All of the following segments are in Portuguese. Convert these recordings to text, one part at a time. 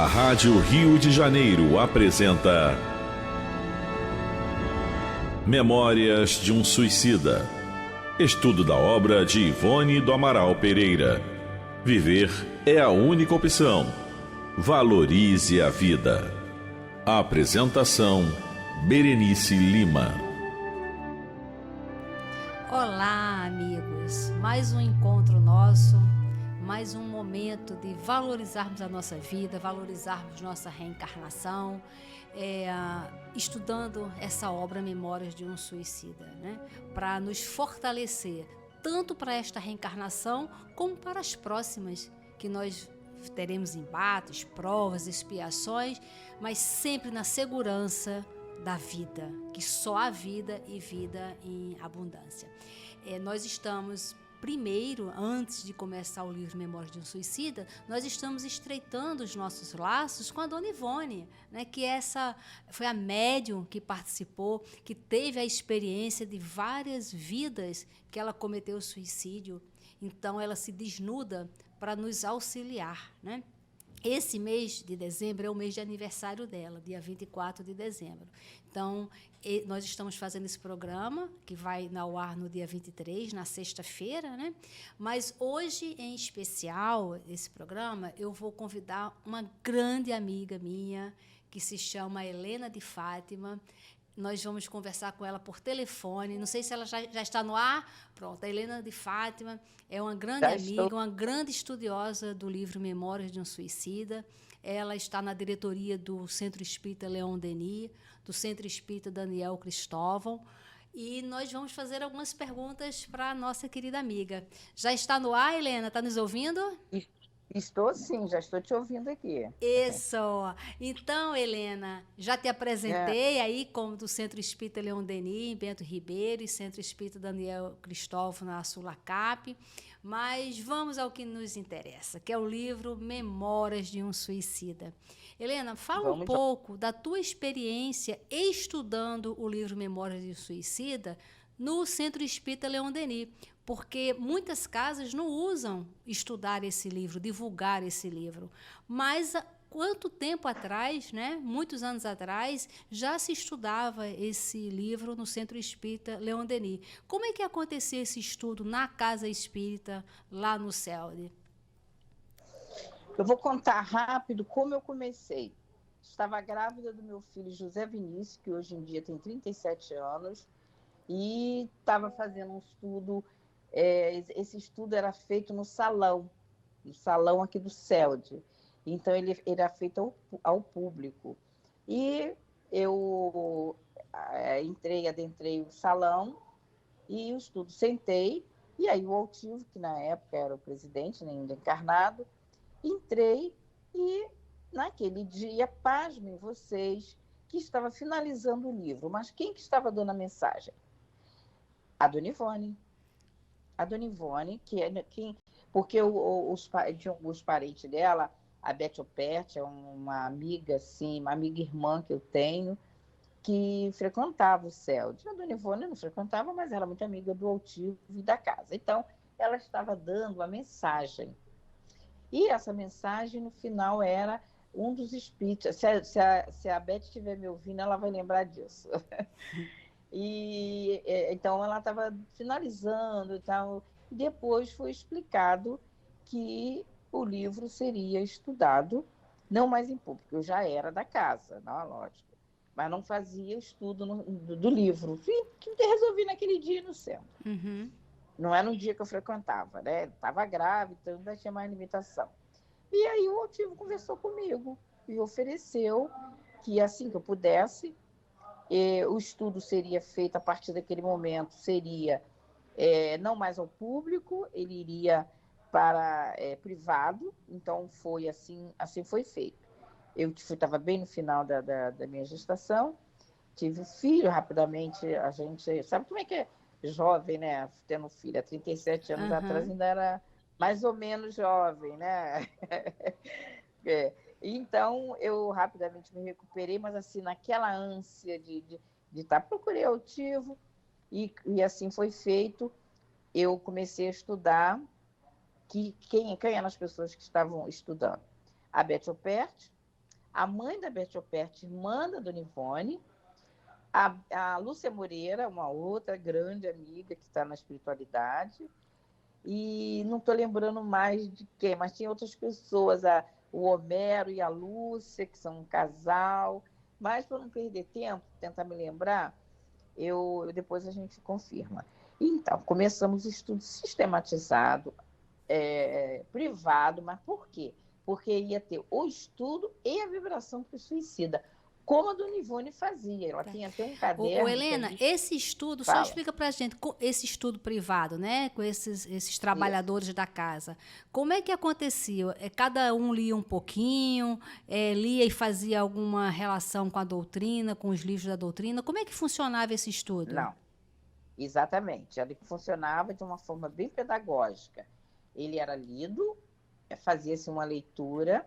A Rádio Rio de Janeiro apresenta Memórias de um Suicida. Estudo da obra de Ivone do Amaral Pereira. Viver é a única opção. Valorize a vida. Apresentação: Berenice Lima. Olá, amigos. Mais um encontro nosso, mais um momento de valorizarmos a nossa vida, valorizarmos nossa reencarnação, estudando essa obra Memórias de um Suicida, né? Para nos fortalecer, tanto para esta reencarnação, como para as próximas, que nós teremos embates, provas, expiações, mas sempre na segurança da vida, que só há vida e vida em abundância. Nós estamos, primeiro, antes de começar o livro Memórias de um Suicida, nós estamos estreitando os nossos laços com a Dona Ivone, né, que essa foi a médium que participou, que teve a experiência de várias vidas que ela cometeu suicídio. Então, ela se desnuda para nos auxiliar, né? Esse mês de dezembro é o mês de aniversário dela, dia 24 de dezembro. Então, nós estamos fazendo esse programa, que vai ao ar no dia 23, na sexta-feira, né? Mas hoje, em especial, esse programa, eu vou convidar uma grande amiga minha, que se chama Helena de Fátima. Nós vamos conversar com ela por telefone. Não sei se ela já está no ar. Pronto, a Helena de Fátima é uma grande amiga, uma grande estudiosa do livro Memórias de um Suicida. Ela está na diretoria do Centro Espírita Leon Denis, do Centro Espírita Daniel Cristóvão. E nós vamos fazer algumas perguntas para a nossa querida amiga. Já está no ar, Helena? Está nos ouvindo? Estou sim, já estou te ouvindo aqui. Isso! Então, Helena, já te apresentei aí como do Centro Espírita Leon Denis, em Bento Ribeiro, e Centro Espírita Daniel Cristóvão, na Sulacap, mas vamos ao que nos interessa, que é o livro Memórias de um Suicida. Helena, fala um pouco da tua experiência estudando o livro Memórias de um Suicida no Centro Espírita Leon Denis, porque muitas casas não usam estudar esse livro, divulgar esse livro. Mas quanto tempo atrás, né, muitos anos atrás, já se estudava esse livro no Centro Espírita Leon Denis. Como é que acontecia esse estudo na Casa Espírita, lá no CELD? Eu vou contar rápido como eu comecei. Estava grávida do meu filho José Vinícius, que hoje em dia tem 37 anos, e estava fazendo um estudo. Esse estudo era feito no salão aqui do CELD. Então, ele era feito ao público. E eu adentrei o salão e o estudo, sentei, e aí o Altivo, que na época era o presidente, ainda encarnado, entrei e, naquele dia, pasmem vocês, que estava finalizando o livro. Mas quem que estava dando a mensagem? A Dona Ivone. A Dona Ivone, porque os parentes dela, a Beth Opert, é uma amiga, assim, uma amiga irmã que eu tenho, que frequentava o CELD. A Dona Ivone não frequentava, mas era muito amiga do Altivo e da casa. Então, ela estava dando a mensagem. E essa mensagem, no final, era um dos espíritos. Se a Beth estiver me ouvindo, ela vai lembrar disso. E então ela estava finalizando e tal. Depois foi explicado que o livro seria estudado, não mais em público. Eu já era da casa, não, lógico, mas não fazia estudo do livro. Que resolvi naquele dia no centro. Uhum. Não era um dia que eu frequentava, né? Estava grávida, então ainda tinha mais limitação. E aí o Altivo conversou comigo e ofereceu que, assim que eu pudesse, o estudo seria feito a partir daquele momento, seria não mais ao público, ele iria para privado. Então foi assim foi feito. Eu estava bem no final da minha gestação, tive filho rapidamente. A gente sabe como é que é jovem, né? Tendo filho há 37 anos atrás, ainda era mais ou menos jovem, né? Então, eu rapidamente me recuperei, mas assim, naquela ânsia de estar, procurei Altivo, e assim foi feito. Eu comecei a estudar quem eram as pessoas que estavam estudando. A Beth Opert, a mãe da Beth Opert, irmã da Dona Ivone, a Lúcia Moreira, uma outra grande amiga que está na espiritualidade, e não estou lembrando mais de quem, mas tinha outras pessoas, o Homero e a Lúcia, que são um casal, mas para não perder tempo, tentar me lembrar, depois a gente confirma. Então, começamos o estudo sistematizado, privado, mas por quê? Porque ia ter o estudo e a vibração para o suicida, como a Dona Ivone fazia. Ela tinha até um caderno. Helena, esse estudo, só explica para a gente, esse estudo privado, né, com esses trabalhadores da casa, como é que acontecia? Cada um lia um pouquinho, lia e fazia alguma relação com a doutrina, com os livros da doutrina? Como é que funcionava esse estudo? Não, exatamente. Ele funcionava de uma forma bem pedagógica. Ele era lido, fazia-se uma leitura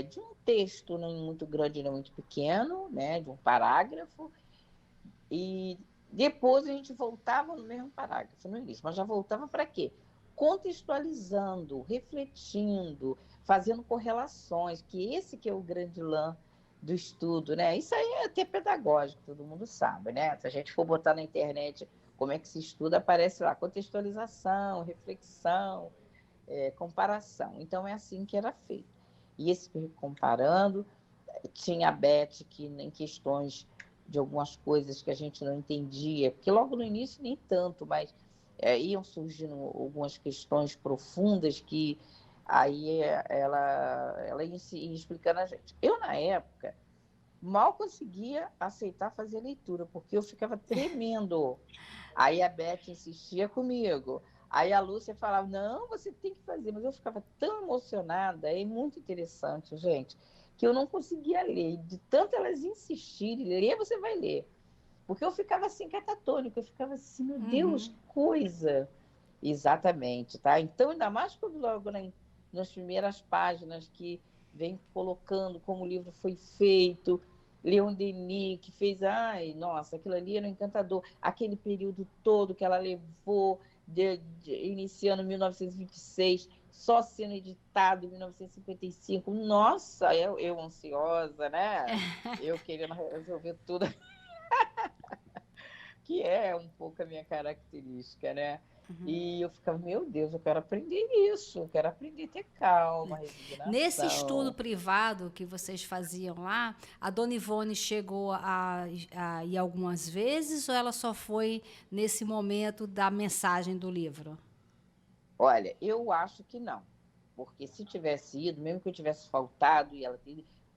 de um texto nem muito grande nem muito pequeno, né, de um parágrafo, e depois a gente voltava no mesmo parágrafo, no início, mas já voltava para quê? Contextualizando, refletindo, fazendo correlações, que esse que é o grande lã do estudo, né? Isso aí é até pedagógico, todo mundo sabe, né? Se a gente for botar na internet como é que se estuda, aparece lá contextualização, reflexão, comparação. Então, é assim que era feito. E esse comparando, tinha a Beth que em questões de algumas coisas que a gente não entendia, porque logo no início nem tanto, mas iam surgindo algumas questões profundas que aí ela ia explicando a gente. Eu, na época, mal conseguia aceitar fazer leitura, porque eu ficava tremendo. Aí a Beth insistia comigo. Aí a Lúcia falava, não, você tem que fazer. Mas eu ficava tão emocionada, é muito interessante, gente, que eu não conseguia ler. De tanto elas insistirem, ler, você vai ler. Porque eu ficava assim, catatônica, eu ficava assim, meu Deus, que coisa. Exatamente, tá? Então, ainda mais quando logo nas primeiras páginas que vem colocando como o livro foi feito, Leon Denis, que fez, ai, nossa, aquilo ali era encantador. Aquele período todo que ela levou, iniciando em 1926, só sendo editado em 1955. Nossa, eu ansiosa, né? Eu querendo resolver tudo. Que é um pouco a minha característica, né? E eu ficava, meu Deus, eu quero aprender isso, eu quero aprender a ter calma, resignação. Nesse estudo privado que vocês faziam lá, a Dona Ivone chegou a ir algumas vezes ou ela só foi nesse momento da mensagem do livro? Olha, eu acho que não, porque se tivesse ido, mesmo que eu tivesse faltado,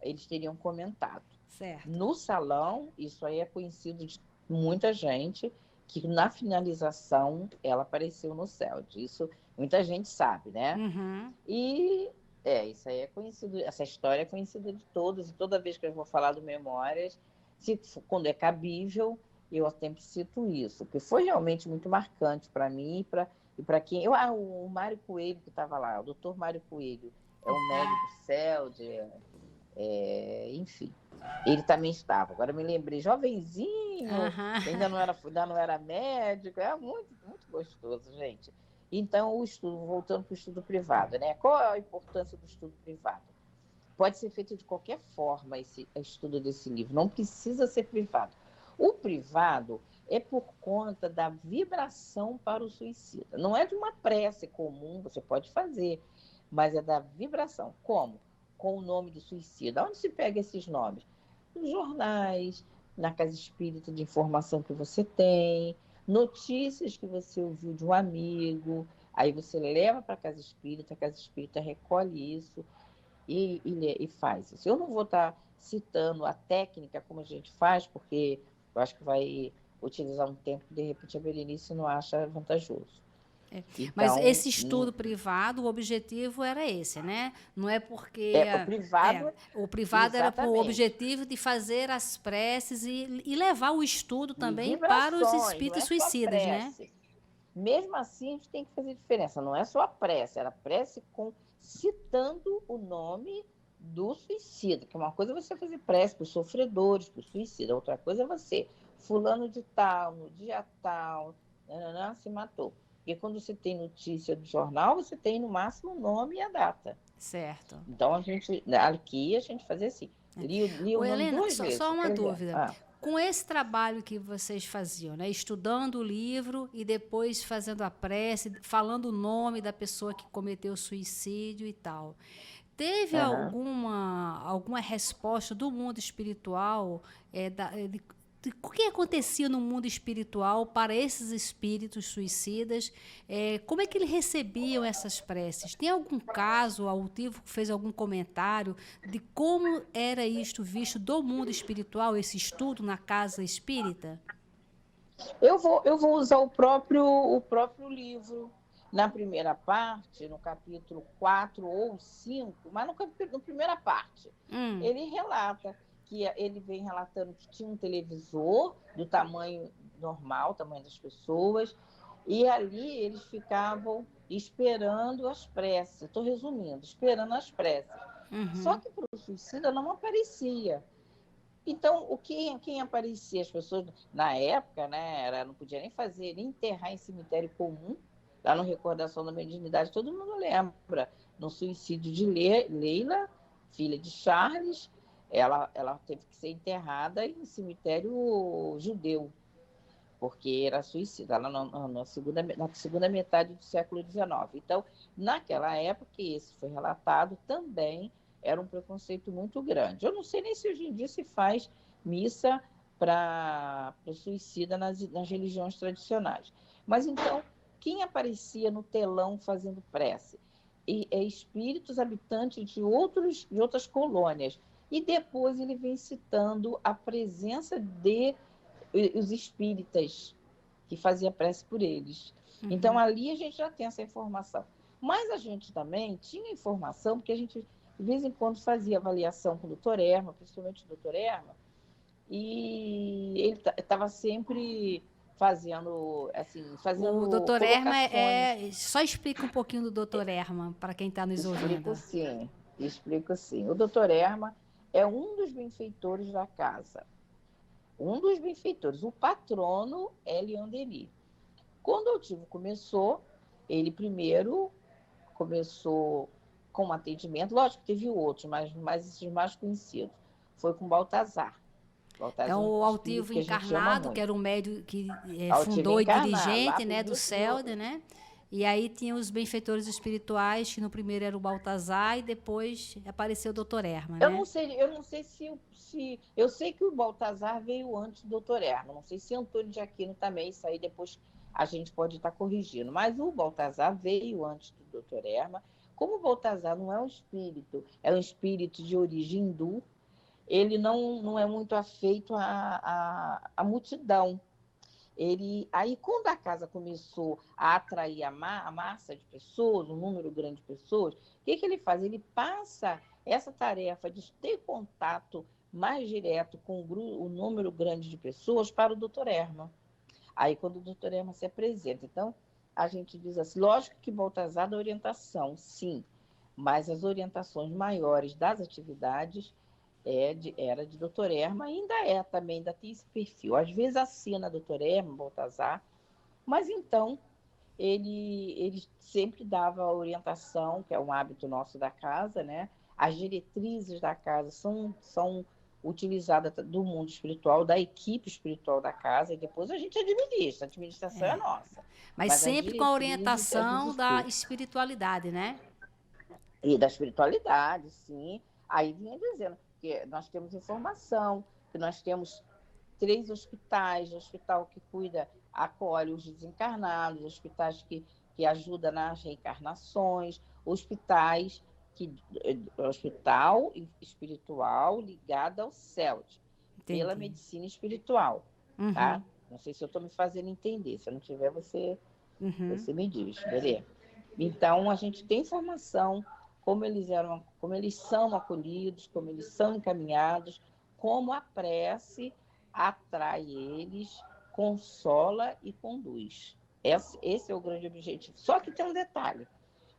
eles teriam comentado. Certo. No salão, isso aí é conhecido de muita gente, que na finalização ela apareceu no céu. Disso muita gente sabe, né? E isso aí é conhecido, essa história é conhecida de todos, e toda vez que eu vou falar do Memórias, quando é cabível, eu sempre cito isso, que foi realmente muito marcante para mim e para quem... o Mário Coelho que estava lá, o doutor Mário Coelho, é um médico do céu, enfim. Ele também estava. Agora me lembrei, jovenzinho, ainda não era médico, é muito, muito gostoso, gente. Então, o estudo, voltando para o estudo privado, né? Qual é a importância do estudo privado? Pode ser feito de qualquer forma esse estudo desse livro, não precisa ser privado. O privado é por conta da vibração para o suicida. Não é de uma prece comum, você pode fazer, mas é da vibração. Como? Com o nome do suicida. Onde se pega esses nomes? Nos jornais, na casa espírita de informação que você tem, notícias que você ouviu de um amigo, aí você leva para a casa espírita recolhe isso e faz isso. Eu não vou estar citando a técnica como a gente faz, porque eu acho que vai utilizar um tempo que, de repente, a Berenice não acha vantajoso. Então, mas esse estudo privado, o objetivo era esse, né? Não é porque... o privado era com o objetivo de fazer as preces e levar o estudo também para os espíritos suicidas, né? Mesmo assim, a gente tem que fazer diferença. Não é só a prece, era prece citando o nome do suicida, que uma coisa é você fazer prece para os sofredores, para o suicida, outra coisa é você, fulano de tal, no dia tal, se matou. Porque quando você tem notícia do jornal, você tem no máximo o nome e a data. Certo. Então, aqui a gente fazia assim, li o Ô, nome Helena, 2 vezes. só uma escrevia. dúvida. Com esse trabalho que vocês faziam, né? Estudando o livro e depois fazendo a prece, falando o nome da pessoa que cometeu suicídio e tal. Teve Aham. alguma resposta do mundo espiritual, de o que acontecia no mundo espiritual para esses espíritos suicidas? Como é que eles recebiam essas preces? Tem algum caso, altivo, que fez algum comentário de como era isto visto do mundo espiritual, esse estudo na casa espírita? Eu vou usar o próprio livro. Na primeira parte, no capítulo 4 ou 5, mas na primeira parte, Hum, ele relata que ele vem relatando que tinha um televisor do tamanho normal, tamanho das pessoas, e ali eles ficavam esperando as preces. Estou resumindo, esperando as preces. Só uhum. que para o suicida não aparecia. Então, quem aparecia, as pessoas, na época, né, não podia nem fazer, nem enterrar em cemitério comum, lá no Recordação da Mediunidade, todo mundo lembra, no suicídio de Leila, filha de Charles, ela teve que ser enterrada em cemitério judeu, porque era suicida, ela na segunda metade do século XIX. Então, naquela época, e isso foi relatado, também era um preconceito muito grande. Eu não sei nem se hoje em dia se faz missa para o suicida nas religiões tradicionais. Mas então, quem aparecia no telão fazendo prece? Espíritos habitantes de outras colônias. E depois ele vem citando a presença de os espíritas que fazia prece por eles. Então, ali a gente já tem essa informação. Mas a gente também tinha informação, porque a gente, de vez em quando, fazia avaliação com o doutor Erma, principalmente o doutor Erma, e ele estava sempre fazendo, assim, O fazendo doutor Erma colocações. Só explica um pouquinho do doutor Erma para quem está nos Explico ouvindo. sim, explico sim. O doutor Erma é um dos benfeitores da casa. Um dos benfeitores. O patrono é Leon Denis. Quando o Altivo começou, ele primeiro começou com um atendimento, lógico que teve outros, mas esses mais conhecidos. Foi com Baltazar. Então, Baltazar é um o espírito Altivo que a gente ama encarnado, que muito. era um médium que Altivo fundou e encarnado, lá dirigente, para né, do início. CELD, né? E aí tinha os benfeitores espirituais, que no primeiro era o Baltazar e depois apareceu o doutor Erma, Eu né? não sei se. Eu sei que o Baltazar veio antes do doutor Erma. Não sei se Antônio de Aquino também, isso aí depois a gente pode estar corrigindo. Mas o Baltazar veio antes do doutor Erma. Como o Baltazar não é um espírito, é um espírito de origem hindu, ele não é muito afeito à multidão. Aí, quando a casa começou a atrair a massa de pessoas, um número grande de pessoas, o que ele faz? Ele passa essa tarefa de ter contato mais direto com o número grande de pessoas para o doutor Erma. Aí, quando o doutor Erma se apresenta. Então, a gente diz assim, lógico que Baltazar dá orientação, sim, mas as orientações maiores das atividades era de doutor Erma, ainda é também, ainda tem esse perfil. Às vezes assina doutor Erma, Baltazar, mas então ele sempre dava a orientação, que é um hábito nosso da casa, né? As diretrizes da casa são utilizadas do mundo espiritual, da equipe espiritual da casa, e depois a gente administra, a administração é nossa. Mas Mas as sempre com a diretrizes é dos orientação da espíritos. espiritualidade, né? E da espiritualidade, sim. Aí vinha dizendo que nós temos informação, que nós temos 3 hospitais, hospital que cuida, acolhe os desencarnados, hospitais que ajuda nas reencarnações, hospital espiritual ligado ao CELT, pela Entendi. medicina espiritual, tá? Uhum, Não sei se eu estou me fazendo entender, se eu não tiver, uhum. você me diz, beleza? Então, a gente tem informação como eles são acolhidos, como eles são encaminhados, como a prece atrai eles, consola e conduz. Esse é o grande objetivo. Só que tem um detalhe.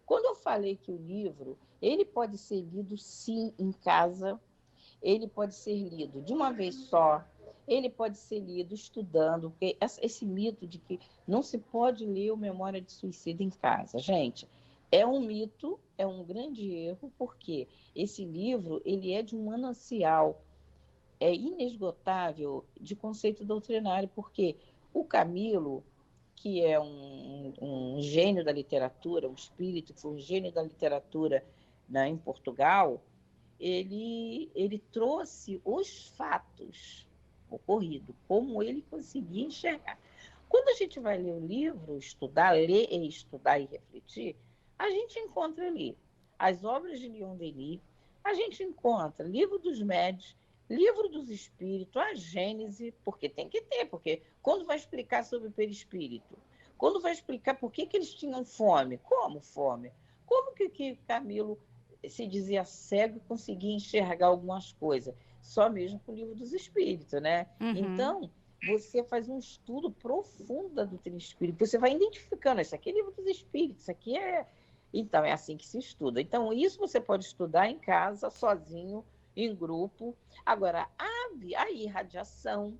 Quando eu falei que o livro, ele pode ser lido sim em casa, ele pode ser lido de uma vez só, ele pode ser lido estudando, porque esse mito de que não se pode ler o Memória de Suicídio em casa, gente, É um mito, é um grande erro, porque esse livro ele é de um manancial inesgotável de conceito doutrinário, porque o Camilo, que é um gênio da literatura, um espírito que foi um gênio da literatura, né, em Portugal, ele trouxe os fatos ocorridos, como ele conseguia enxergar. Quando a gente vai ler o livro, ler e estudar e refletir, a gente encontra ali as obras de Leon Denis, a gente encontra Livro dos Médiuns, Livro dos Espíritos, a Gênese, porque tem que ter, porque quando vai explicar sobre o perispírito, quando vai explicar por que eles tinham fome, como fome, como que Camilo se dizia cego e conseguia enxergar algumas coisas, só mesmo com o Livro dos Espíritos, né? Então, você faz um estudo profundo da doutrina espírita, você vai identificando, isso aqui é Livro dos Espíritos, isso aqui é... Então, é assim que se estuda. Então, isso você pode estudar em casa, sozinho, em grupo. Agora, a irradiação,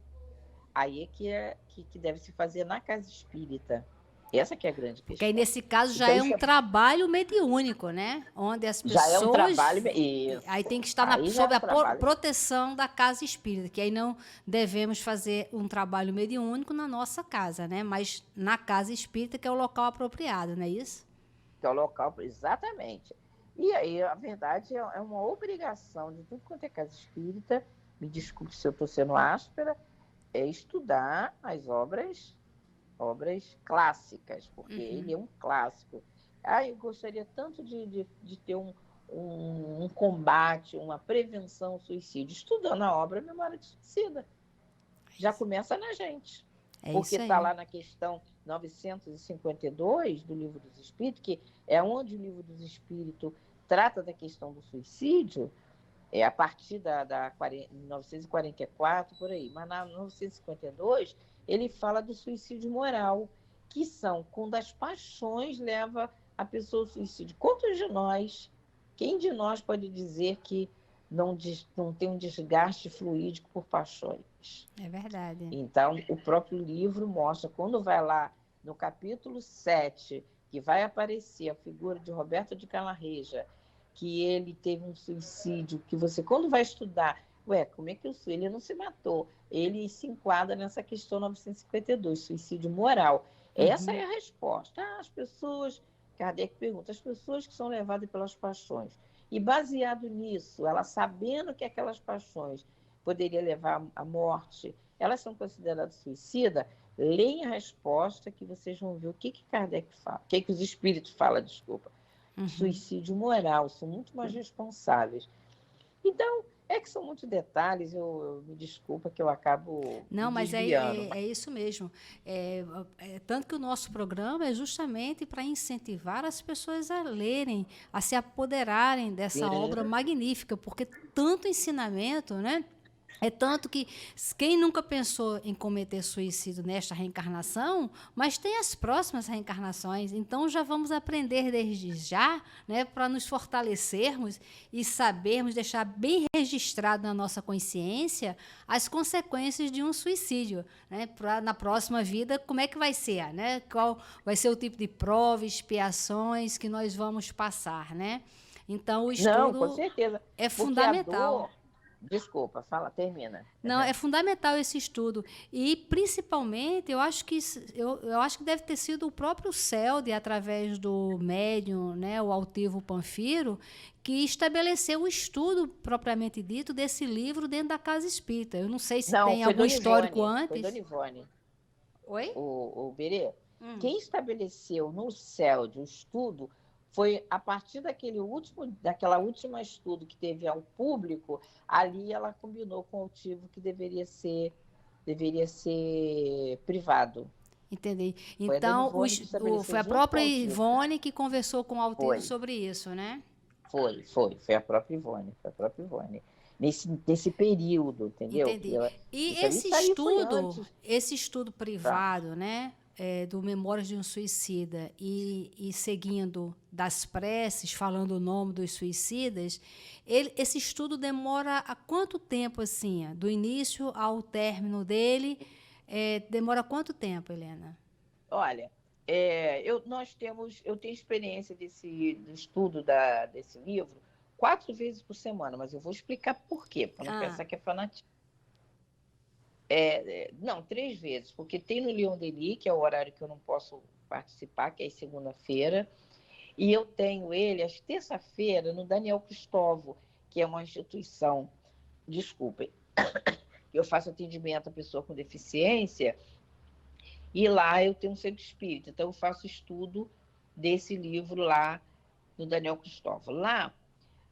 aí é que deve se fazer na casa espírita. Essa que é a grande questão. Porque aí, nesse caso, já então, é um trabalho mediúnico, né? Onde as pessoas... Já é um trabalho... Isso. Aí tem que estar sob a proteção da casa espírita, que aí não devemos fazer um trabalho mediúnico na nossa casa, né? Mas na casa espírita, que é o local apropriado, não é isso? Que é o local... Exatamente. E aí, a verdade, é uma obrigação de tudo quanto é casa espírita, me desculpe se eu estou sendo áspera, é estudar as obras clássicas, porque ele é um clássico. Eu gostaria tanto de ter um combate, uma prevenção ao suicídio, estudando a obra Memória de Suicida. Já começa na gente. Porque está lá na questão 952 do Livro dos Espíritos, que é onde o Livro dos Espíritos trata da questão do suicídio, a partir da 1944, por aí. Mas na 952, ele fala do suicídio moral, que são quando as paixões levam a pessoa ao suicídio. Quem de nós pode dizer que não tem um desgaste fluídico por paixões? É verdade. Então, o próprio livro mostra, quando vai lá no capítulo 7, que vai aparecer a figura de Roberto de Canarreja, que ele teve um suicídio, que você, quando vai estudar, como é que ele não se matou? Ele se enquadra nessa questão 952, suicídio moral. Essa é a resposta. As pessoas, Kardec pergunta, as pessoas que são levadas pelas paixões. E baseado nisso, ela sabendo que aquelas paixões poderiam levar à morte, elas são consideradas suicidas, leem a resposta que vocês vão ver o que Kardec fala, o que os espíritos falam, desculpa. Suicídio moral, são muito mais responsáveis. Então, que são muitos detalhes, eu me desculpa que eu acabo Não, mas desviando. É isso mesmo. Tanto que o nosso programa é justamente para incentivar as pessoas a lerem, a se apoderarem dessa obra magnífica, porque tanto ensinamento, né? É tanto que quem nunca pensou em cometer suicídio nesta reencarnação, mas tem as próximas reencarnações, então já vamos aprender desde já, né, para nos fortalecermos e sabermos deixar bem registrado na nossa consciência as consequências de um suicídio, né, na próxima vida, como é que vai ser, né, qual vai ser o tipo de prova, expiações que nós vamos passar, né? Então o estudo com certeza. É fundamental. Desculpa, termina. Não, é fundamental esse estudo. E, principalmente, eu acho que deve ter sido o próprio CELD, através do médium, né, o Altivo Panfiro, que estabeleceu o estudo, propriamente dito, desse livro dentro da Casa Espírita. Eu não sei se tem algum histórico antes. Foi Dona Ivone. Oi? O Berê. Quem estabeleceu no CELD o estudo foi a partir daquela última estudo que teve ao público, ali ela combinou com o Altivo que deveria ser privado. Entendi. Então, foi a própria Ivone que conversou com o Altivo sobre isso, né? Foi a própria Ivone. Nesse período, entendeu? Entendi. E esse estudo privado, né? Do Memórias de um Suicida e seguindo das preces, falando o nome dos suicidas, esse estudo demora há quanto tempo, assim, do início ao término dele, demora quanto tempo, Helena? Olha, Eu tenho experiência do estudo desse livro 4 vezes por semana, mas eu vou explicar por quê, para não pensar que é fanatismo. Não, 3 vezes, porque tem no Leon Denis, que é o horário que eu não posso participar, que é segunda-feira, e eu tenho ele às terça-feira no Daniel Cristóvão, que é uma instituição, desculpem, eu faço atendimento à pessoa com deficiência, e lá eu tenho um centro espírita, então eu faço estudo desse livro lá no Daniel Cristóvão. Lá,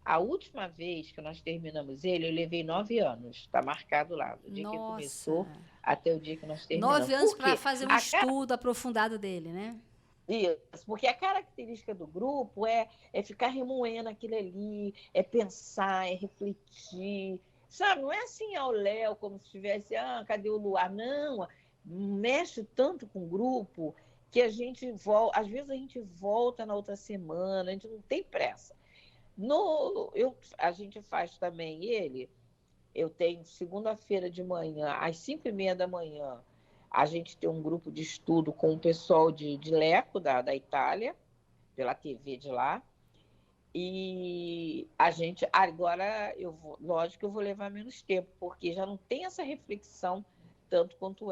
a última vez que nós terminamos ele, eu levei 9 anos, está marcado lá, do dia que começou até o dia que nós terminamos. 9 anos para fazer um estudo aprofundado dele, né? Isso, porque a característica do grupo é ficar remoendo aquilo ali, é pensar, é refletir, sabe? Não é assim ao léu, como se tivesse, cadê o luar? Não, mexe tanto com o grupo que a gente volta, às vezes a gente volta na outra semana, a gente não tem pressa. A gente faz também ele, eu tenho segunda-feira de manhã, às 5h30 da manhã, a gente tem um grupo de estudo com o pessoal de Lecco, da Itália, pela TV de lá. E a gente, agora, lógico que eu vou levar menos tempo, porque já não tem essa reflexão tanto quanto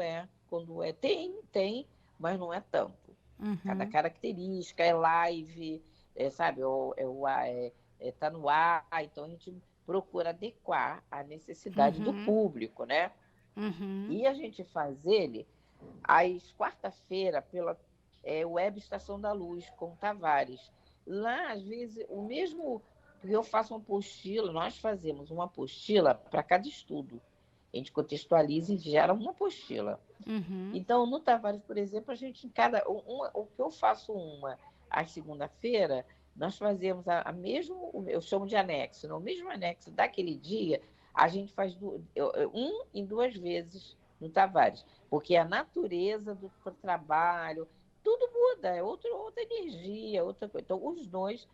quando é. Tem, mas não é tanto. Cada característica, é live, sabe, tá no ar, então a gente procura adequar a necessidade do público, né? E a gente faz ele às quarta-feira pela Web Estação da Luz, com o Tavares. Lá, às vezes, o mesmo... Porque eu faço uma apostila, nós fazemos uma apostila para cada estudo. A gente contextualiza e gera uma apostila. Então, no Tavares, por exemplo, a gente, o que eu faço às segunda-feira, nós fazemos a mesmo, eu chamo de anexo, no mesmo anexo daquele dia, a gente faz em 2 vezes no Tavares, porque a natureza do trabalho, tudo muda, é outra energia, outra coisa. Então, os dois,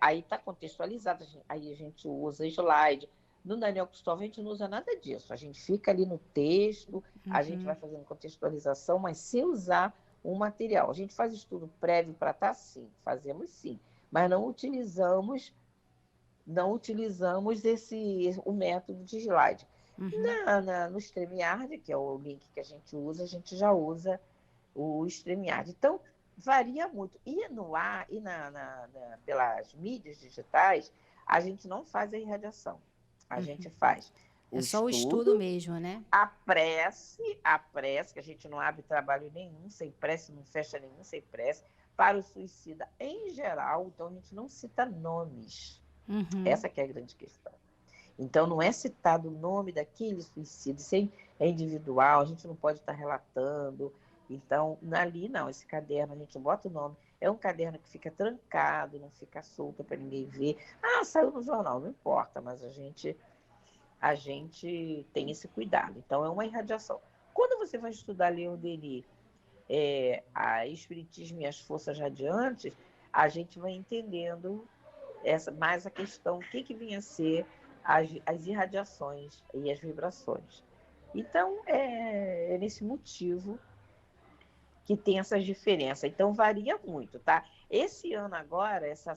aí está contextualizado, aí a gente usa slide. No Daniel Cristóvão, a gente não usa nada disso, a gente fica ali no texto, a gente vai fazendo contextualização, mas sem usar um material. A gente faz estudo prévio para estar sim, fazemos sim, mas não utilizamos o método de slide. No StreamYard, que é o link que a gente já usa o StreamYard. Então, varia muito. E no ar, e pelas mídias digitais, a gente não faz a irradiação. A gente faz só o estudo mesmo, né? A prece, que a gente não abre trabalho nenhum sem prece, não fecha nenhum sem prece, para o suicida em geral, então a gente não cita nomes. Essa que é a grande questão. Então, não é citado o nome daquele suicídio, isso é individual, a gente não pode estar relatando. Então, ali não, esse caderno a gente bota o nome, é um caderno que fica trancado, não fica solto para ninguém ver. Saiu no jornal, não importa, mas a gente tem esse cuidado. Então, é uma irradiação. Quando você vai estudar Leon Denis, a Espiritismo e as Forças Radiantes, a gente vai entendendo mais a questão, o que vinha a ser as irradiações e as vibrações. Então, é nesse motivo que tem essas diferenças. Então, varia muito, tá? Esse ano agora, essa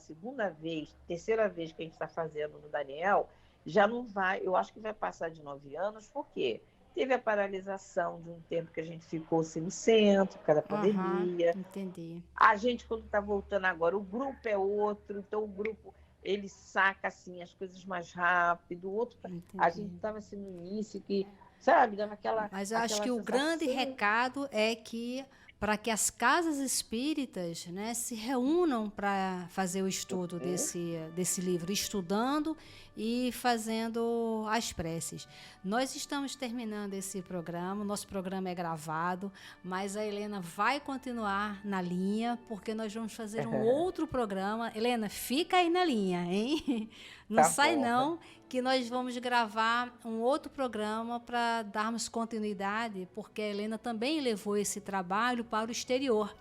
terceira vez que a gente está fazendo no Daniel, já não vai, eu acho que vai passar de 9 anos, por quê? Teve a paralisação de um tempo que a gente ficou sem no centro, por causa da pandemia. Entendi. A gente, quando está voltando agora, o grupo é outro, então o grupo, ele saca, assim, as coisas mais rápido. O outro, a gente estava assim no início, que, sabe, dava aquela... Mas eu acho que o grande recado é que, para que as casas espíritas, né, se reúnam para fazer o estudo desse livro, estudando e fazendo as preces. Nós estamos terminando esse programa, nosso programa é gravado, mas a Helena vai continuar na linha, porque nós vamos fazer um outro programa. Helena, fica aí na linha, hein? Não sai não, que nós vamos gravar um outro programa para darmos continuidade, porque a Helena também levou esse trabalho para o exterior.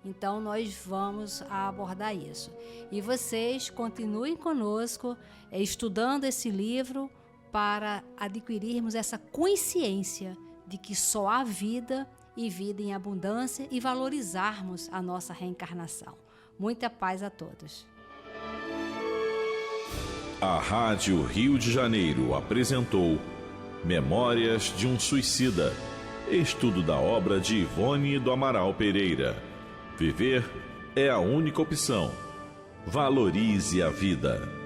Então, nós vamos abordar isso. E vocês continuem conosco, estudando esse livro, para adquirirmos essa consciência de que só há vida e vida em abundância e valorizarmos a nossa reencarnação. Muita paz a todos. A Rádio Rio de Janeiro apresentou Memórias de um Suicida, estudo da obra de Ivone do Amaral Pereira. Viver é a única opção. Valorize a vida.